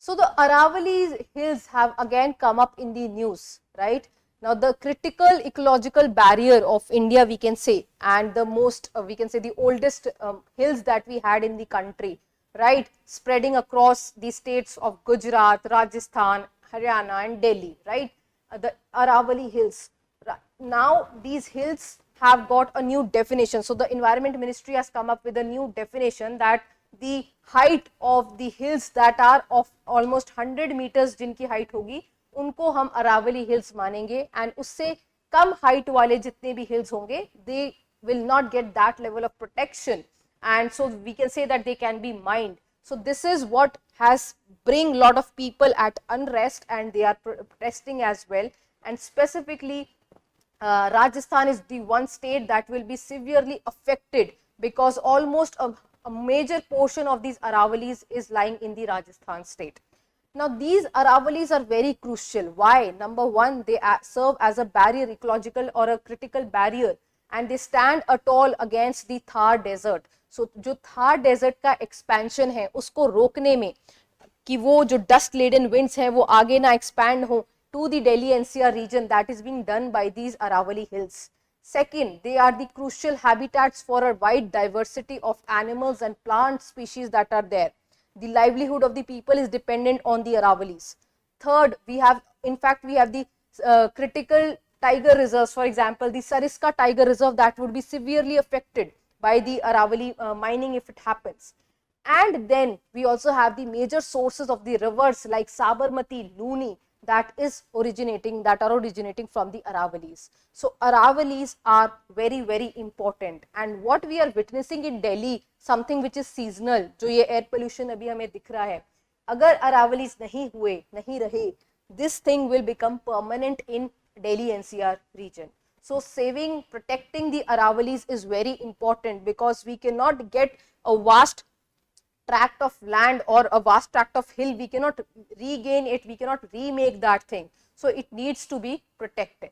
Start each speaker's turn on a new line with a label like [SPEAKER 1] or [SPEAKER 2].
[SPEAKER 1] So the Aravalli hills have again come up in the news, right? Now the critical ecological barrier of India, we can say, and the most, we can say the oldest hills that we had in the country, right? Spreading across the states of Gujarat, Rajasthan, Haryana and Delhi, right? The Aravalli hills. Now these hills have got a new definition. So the Environment Ministry has come up with a new definition that the height of the hills that are of almost 100 meters जिनकी height होगी उनको हम Aravalli hills मानेंगे, and उससे कम height वाले जितने भी hills होंगे they will not get that level of protection, and so we can say that they can be mined. So this is what has bring lot of people at unrest, and they are protesting as well, and specifically Rajasthan is the one state that will be severely affected because almost a major portion of these Aravallis is lying in the Rajasthan state. Now these Aravallis are very crucial. Why? Number one, they serve as a barrier, ecological or a critical barrier, and they stand tall against the Thar desert. So जो Thar desert का expansion है उसको रोकने में कि वो जो dust laden winds हैं वो आगे ना expand हो to the Delhi NCR region, that is being done by these Aravalli hills. Second, they are the crucial habitats for a wide diversity of animals and plant species that are there. The livelihood of the people is dependent on the Aravallis. Third, we have, in fact, we have the critical tiger reserves. For example, the Sariska Tiger Reserve that would be severely affected by the Aravalli mining if it happens. And then we also have the major sources of the rivers like Sabarmati, Luni, that are originating from the Aravallis. So Aravallis are very, very important, and what we are witnessing in Delhi, something which is seasonal, जो ये air pollution अभी हमें दिख रहा है, अगर Aravallis नहीं हुए, नहीं रहे, this thing will become permanent in Delhi NCR region. So saving, protecting the Aravallis is very important, because we cannot get a vast tract of land or a vast tract of hill, we cannot regain it, we cannot remake that thing. So it needs to be protected.